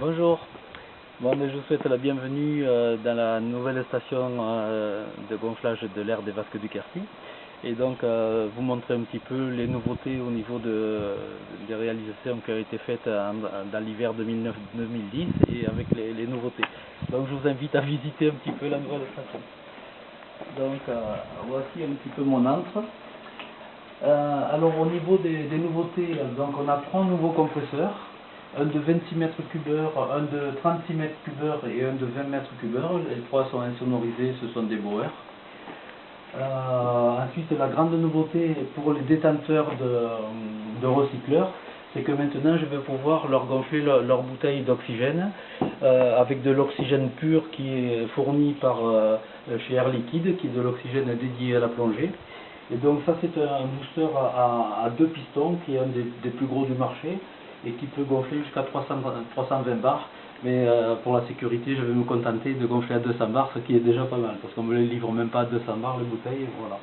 Bonjour, je vous souhaite la bienvenue dans la nouvelle station de gonflage de l'air des Vasques du Quercy et donc vous montrer un petit peu les nouveautés au niveau des réalisations qui ont été faites dans l'hiver 2009-2010 et avec les nouveautés. Donc je vous invite à visiter un petit peu la nouvelle station. Donc voici un petit peu mon antre. Alors au niveau des nouveautés, donc on a 3 nouveaux compresseurs, un de 26 mètres cubeurs, un de 36 mètres cubeurs et un de 20 mètres cubeurs. Les 3 sont insonorisés, ce sont des Bauer. Ensuite, la grande nouveauté pour les détenteurs de recycleurs, c'est que maintenant je vais pouvoir leur gonfler leur bouteille d'oxygène avec de l'oxygène pur qui est fourni par chez Air Liquide, qui est de l'oxygène dédié à la plongée. Et donc ça c'est un booster à 2 pistons qui est un des plus gros du marché et qui peut gonfler jusqu'à 320 bars. Mais pour la sécurité, je vais me contenter de gonfler à 200 bars, ce qui est déjà pas mal, parce qu'on ne me les livre même pas à 200 bars les bouteilles, voilà.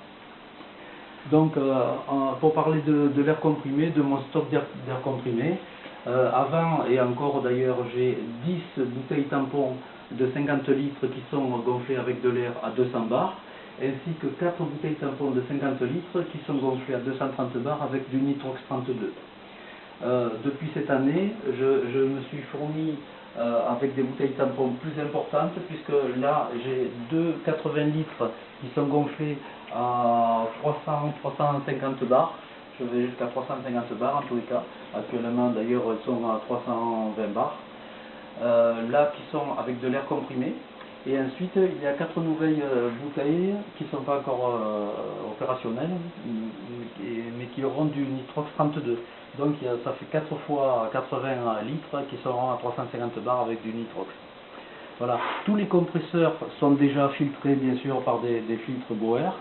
Donc pour parler de l'air comprimé, de mon stock d'air comprimé, avant et encore d'ailleurs j'ai 10 bouteilles tampons de 50 litres qui sont gonflées avec de l'air à 200 bars, ainsi que 4 bouteilles tampons de 50 litres qui sont gonflées à 230 bars avec du Nitrox 32. Depuis cette année, je me suis fourni avec des bouteilles tampons plus importantes, puisque là j'ai 2,80 litres qui sont gonflés à 300-350 bars. Je vais jusqu'à 350 bars en tous les cas. Actuellement d'ailleurs elles sont à 320 bars. Là qui sont avec de l'air comprimé. Et ensuite il y a 4 nouvelles bouteilles qui ne sont pas encore opérationnelles, mais qui auront du Nitrox 32. Donc ça fait 4 fois 80 litres qui seront à 350 bars avec du Nitrox. Voilà, tous les compresseurs sont déjà filtrés bien sûr par des filtres Bauer.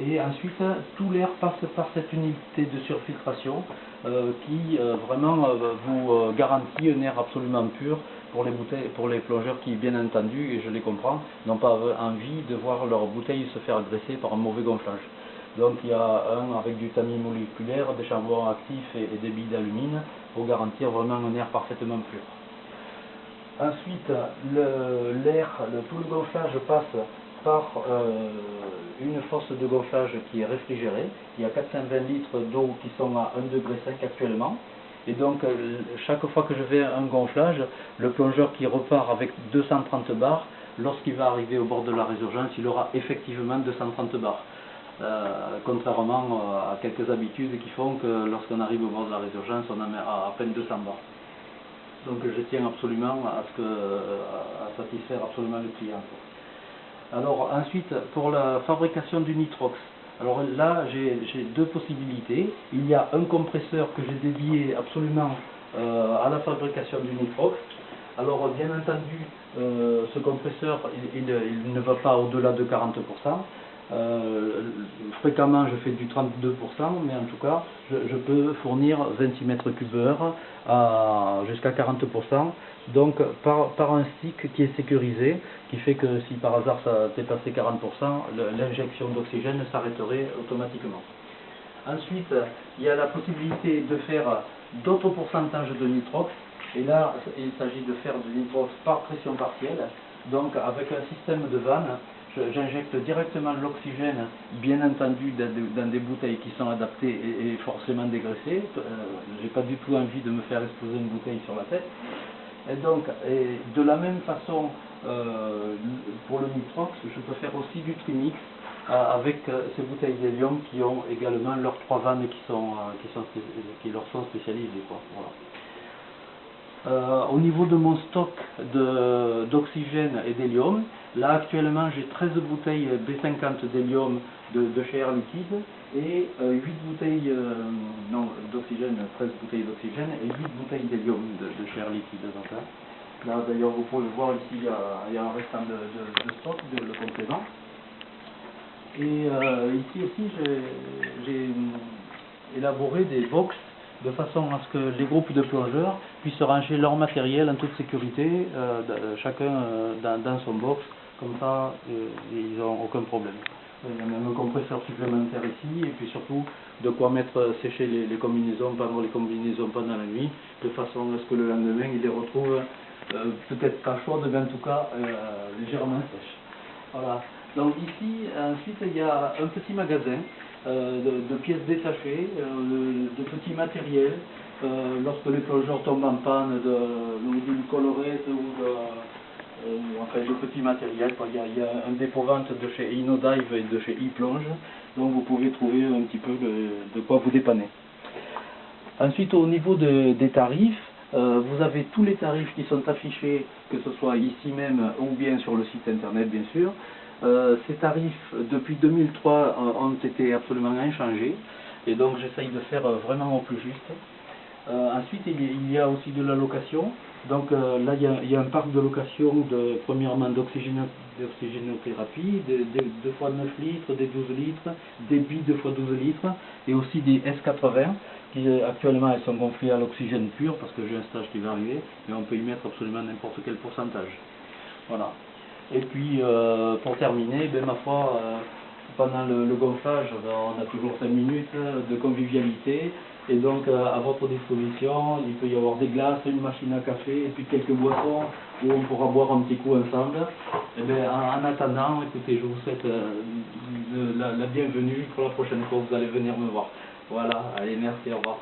Et ensuite tout l'air passe par cette unité de surfiltration qui vraiment vous garantit un air absolument pur pour les bouteilles, pour les plongeurs qui, bien entendu, et je les comprends, n'ont pas envie de voir leur bouteille se faire agresser par un mauvais gonflage. Donc il y a un avec du tamis moléculaire, des charbons actifs et des billes d'alumine pour garantir vraiment un air parfaitement pur. Ensuite, tout le gonflage passe par une fosse de gonflage qui est réfrigérée. Il y a 420 litres d'eau qui sont à 1,5 degré actuellement. Et donc, chaque fois que je fais un gonflage, le plongeur qui repart avec 230 bars, lorsqu'il va arriver au bord de la résurgence, il aura effectivement 230 bars. Contrairement à quelques habitudes qui font que lorsqu'on arrive au bord de la résurgence, on en met à peine 200 bars. Donc je tiens absolument à satisfaire absolument le client. Alors ensuite, pour la fabrication du Nitrox, alors là j'ai 2 possibilités. Il y a un compresseur que j'ai dédié absolument à la fabrication du Nitrox. Alors bien entendu, ce compresseur il ne va pas au-delà de 40%. Fréquemment je fais du 32%, mais en tout cas je peux fournir 26 mètres cubeurs jusqu'à 40%, donc par un stick qui est sécurisé, qui fait que si par hasard ça dépassait 40%, l'injection d'oxygène s'arrêterait automatiquement. Ensuite, il y a la possibilité de faire d'autres pourcentages de nitrox, et là il s'agit de faire du nitrox par pression partielle, donc avec un système de vanne. J'injecte directement l'oxygène, bien entendu, dans des bouteilles qui sont adaptées et forcément dégraissées. J'ai pas du tout envie de me faire exploser une bouteille sur la tête. Et donc, de la même façon, pour le nitrox, je peux faire aussi du trimix avec ces bouteilles d'hélium qui ont également leurs 3 vannes qui leur sont spécialisées, quoi. Voilà. Au niveau de mon stock d'oxygène et d'hélium, là actuellement j'ai 13 bouteilles B50 d'hélium de chez Air Liquide et 8 bouteilles d'oxygène, 13 bouteilles d'oxygène et 8 bouteilles d'hélium de chez Air Liquide. Donc, là d'ailleurs vous pouvez le voir ici, il y a un restant de stock, le complément. Et ici aussi j'ai élaboré des box de façon à ce que les groupes de plongeurs puissent ranger leur matériel en toute sécurité, chacun dans son box, comme ça ils n'ont aucun problème. Il y a même un compresseur supplémentaire ici, et puis surtout de quoi mettre sécher les combinaisons, pendre les combinaisons pendant la nuit, de façon à ce que le lendemain ils les retrouvent peut-être pas chaude, mais en tout cas légèrement sèche. Voilà. Donc ici, ensuite, il y a un petit magasin de pièces détachées, de petits matériels. Lorsque les plongeurs tombent en panne d'une collerette ou enfin de petits matériels, quoi. Il y a un dépôt-vente de chez InnoDive et de chez iPlonge, donc vous pouvez trouver un petit peu de quoi vous dépanner. Ensuite, au niveau des tarifs, vous avez tous les tarifs qui sont affichés, que ce soit ici même ou bien sur le site internet, bien sûr. Ces tarifs, depuis 2003, ont été absolument inchangés, et donc j'essaye de faire vraiment au plus juste. Ensuite, il y a aussi de la location. Donc là, il y a un parc de location, premièrement d'oxygénothérapie, des 2 fois 9 litres, des 12 litres, des billes 2 fois 12 litres, et aussi des S80, qui actuellement elles sont gonflées à l'oxygène pur, parce que j'ai un stage qui va arriver, mais on peut y mettre absolument n'importe quel pourcentage. Voilà. Et puis, pour terminer, ben, ma foi, pendant le gonflage, on a toujours 5 minutes de convivialité. Et donc, à votre disposition, il peut y avoir des glaces, une machine à café, et puis quelques boissons où on pourra boire un petit coup ensemble. Et bien, en attendant, écoutez, je vous souhaite la bienvenue pour la prochaine fois que vous allez venir me voir. Voilà, allez, merci, au revoir.